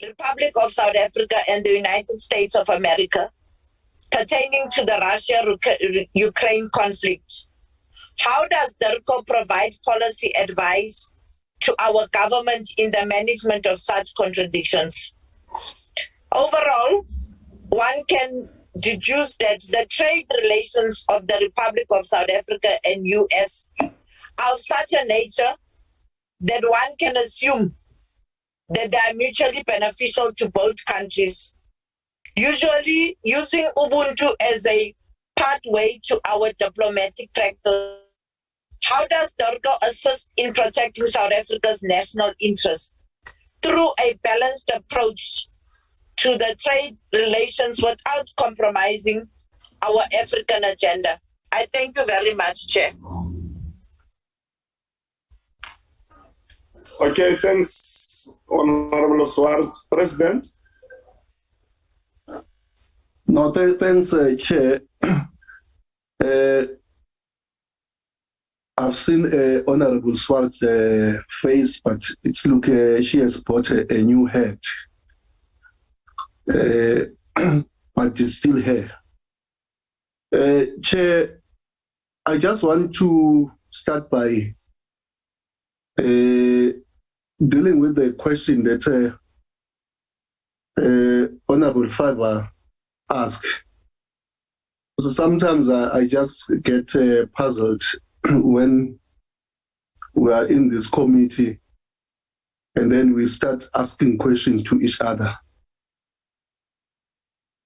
Republic of South Africa and the United States of America pertaining to the Russia-Ukraine conflict. How does DIRCO provide policy advice to our government in the management of such contradictions? Overall, one can deduce that the trade relations of the Republic of South Africa and US are of such a nature that one can assume that they are mutually beneficial to both countries, usually using Ubuntu as a pathway to our diplomatic practice. How does DIRCO assist in protecting South Africa's national interests through a balanced approach to the trade relations without compromising our African agenda? I thank you very much, Chair. Okay, thanks, Honorable Swartz. President? No, thanks, Chair. I've seen Honorable Swart's face, but it's look she has bought a new hat. But it's still here. Chair, I just want to start by dealing with the question that Honorable Fiber asked. So sometimes I just get puzzled when we are in this committee and then we start asking questions to each other.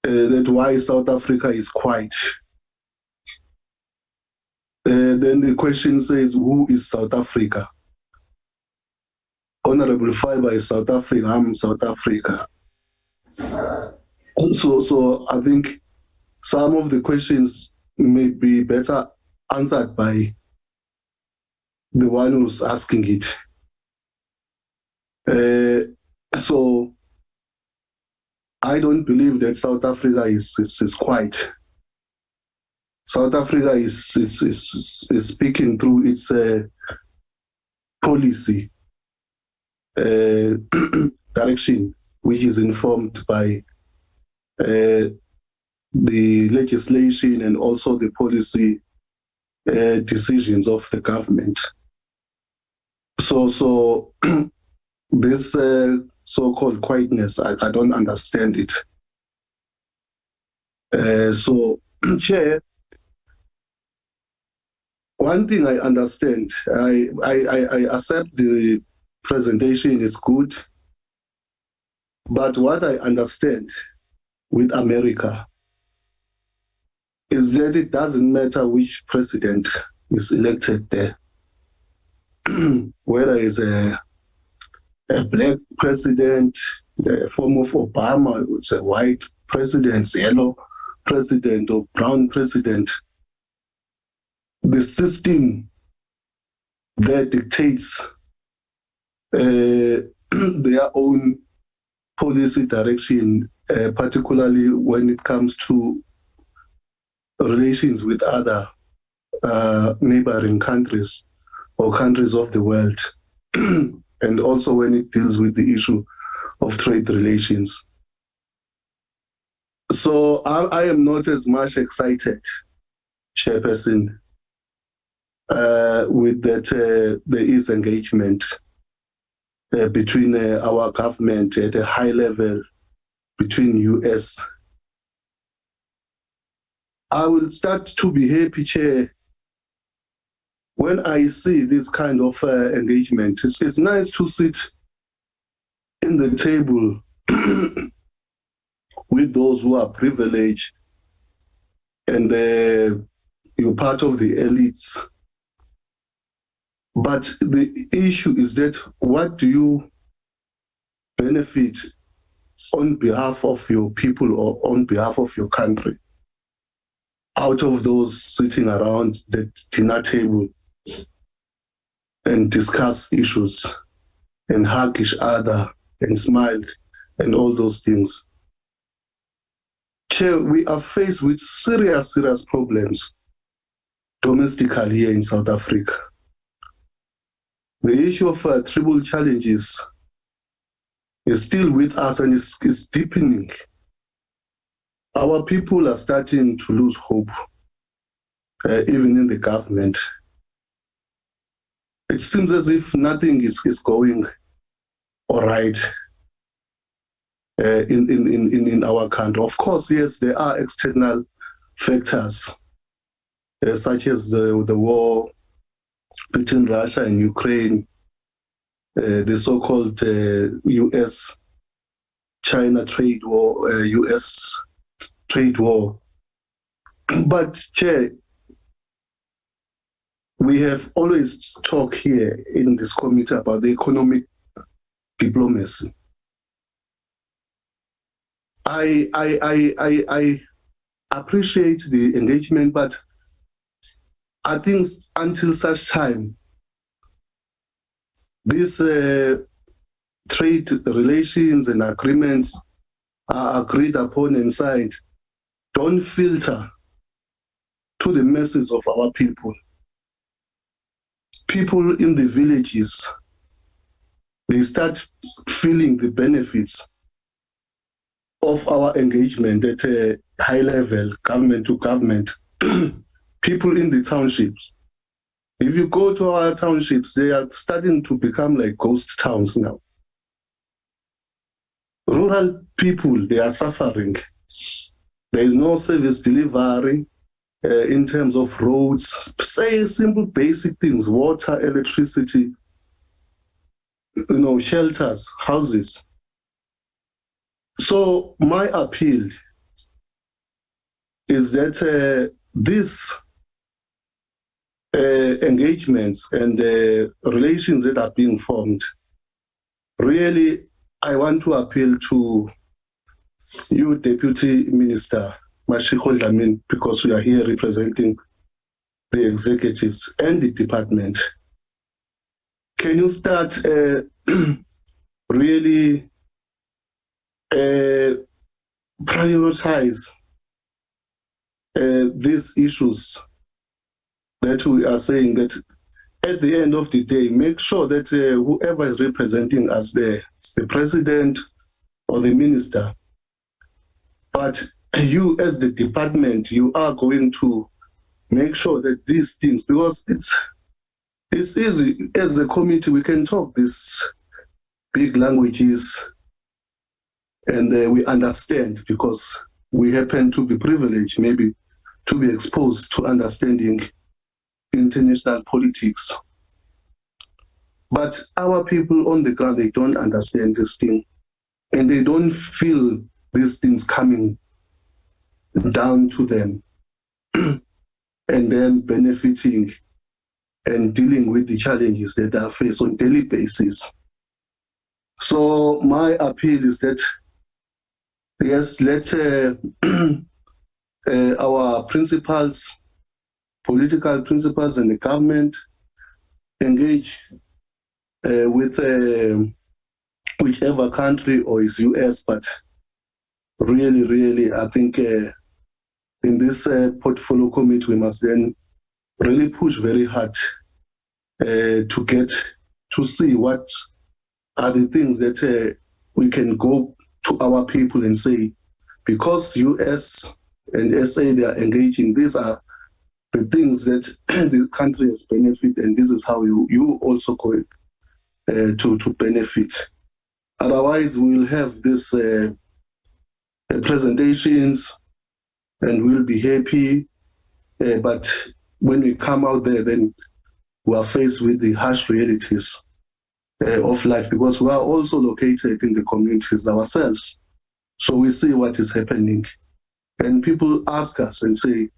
That why South Africa is quiet. Then the question says, who is South Africa? Honorable Fiber is South Africa, I'm South Africa. So I think some of the questions may be better answered by the one who's asking it. So I don't believe that South Africa is quiet. South Africa is speaking through its policy direction, which is informed by the legislation and also the policy decisions of the government. So this so-called quietness, I don't understand it. So, Chair, one thing I understand, I accept the presentation is good, but what I understand with America is that it doesn't matter which president is elected there, whether it's a black president, the form of Obama, it's a white president, yellow president, or brown president. The system that dictates their own policy direction, particularly when it comes to relations with other neighboring countries or countries of the world, and also when it deals with the issue of trade relations. So I am not as much excited, Chairperson, with that there is engagement between our government at a high level, between US. I will start to be happy, Chair, when I see this kind of engagement. It's nice to sit in the table with those who are privileged and you're part of the elites. But the issue is that what do you benefit on behalf of your people or on behalf of your country out of those sitting around the dinner table and discuss issues and hug each other and smile and all those things? Chair, we are faced with serious problems domestically here in South Africa. The issue of tribal challenges is still with us and is deepening. Our people are starting to lose hope, even in the government. It seems as if nothing is going all right in our country. Of course, yes, there are external factors, such as the war between Russia and Ukraine, the so-called US-China trade war, US trade war. But, Chair, we have always talked here in this committee about the economic diplomacy. I appreciate the engagement, but I think until such time, these trade relations and agreements are agreed upon and signed, don't filter to the masses of our people. People in the villages, they start feeling the benefits of our engagement at a high level, government to government. People in the townships, if you go to our townships, they are starting to become like ghost towns now. Rural people, they are suffering. There is no service delivery in terms of roads, say simple basic things, water, electricity, shelters, houses. So my appeal is that these engagements and relations that are being formed, really, I want to appeal to you, Deputy Minister Mashiko Dlamini, because we are here representing the executives and the department. Can you start really prioritize these issues that we are saying, that at the end of the day, make sure that whoever is representing us there, the president or the minister, but you as the department, you are going to make sure that these things, because it's easy, as a committee, we can talk these big languages and we understand because we happen to be privileged, maybe to be exposed to understanding international politics. But our people on the ground, they don't understand this thing and they don't feel these things coming down to them and then benefiting and dealing with the challenges that are faced on a daily basis. So my appeal is that, yes, let our principals, political principals and the government engage with whichever country, or is US, but really, I think in this portfolio committee, we must then really push very hard to get to see what are the things that we can go to our people and say, because US and SA, they are engaging, these are the things that the country has benefited, and this is how you also going to benefit. Otherwise, we'll have this presentations and we'll be happy, but when we come out there, then we are faced with the harsh realities of life, because we are also located in the communities ourselves. So we see what is happening. And people ask us and say,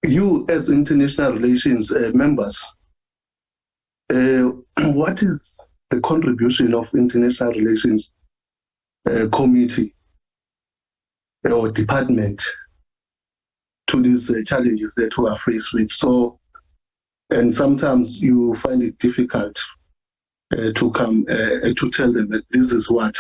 you as international relations members, what is the contribution of international relations committee or department to these challenges that we are faced with? So, and sometimes you find it difficult to come to tell them that this is what.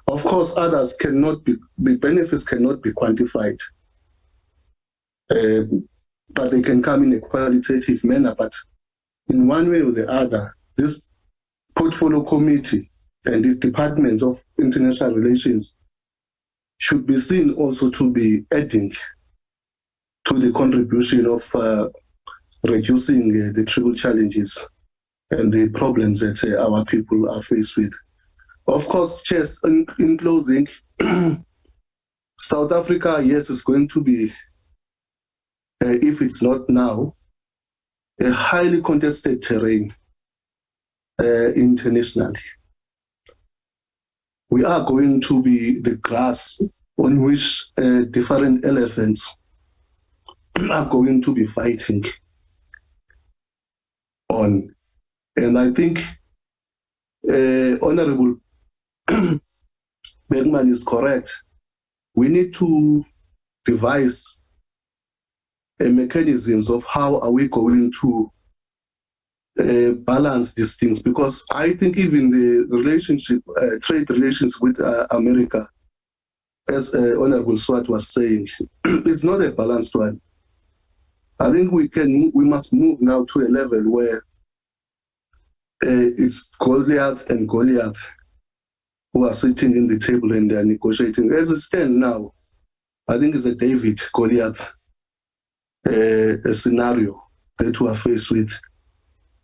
Of course, others cannot be, the benefits cannot be quantified, but they can come in a qualitative manner. But in one way or the other, this portfolio committee, and the Department of International Relations should be seen also to be adding to the contribution of reducing the triple challenges and the problems that our people are faced with. Of course, just in closing, South Africa, yes, is going to be, if it's not now, a highly contested terrain internationally. We are going to be the grass on which different elephants are going to be fighting on. And I think Honorable Bergman is correct. We need to devise mechanisms of how are we going to balance these things, because I think even the relationship, trade relations with America, as Honorable Swart was saying, is not a balanced one. I think we must move now to a level where it's Goliath and Goliath who are sitting in the table and they are negotiating. As it stands now, I think it's a David Goliath a scenario that we are faced with.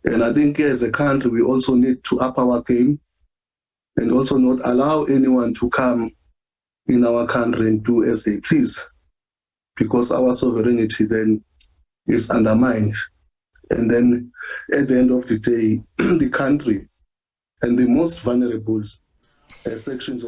And I think as a country, we also need to up our game and also not allow anyone to come in our country and do as they please, because our sovereignty then is undermined. And then at the end of the day, the country and the most vulnerable sections of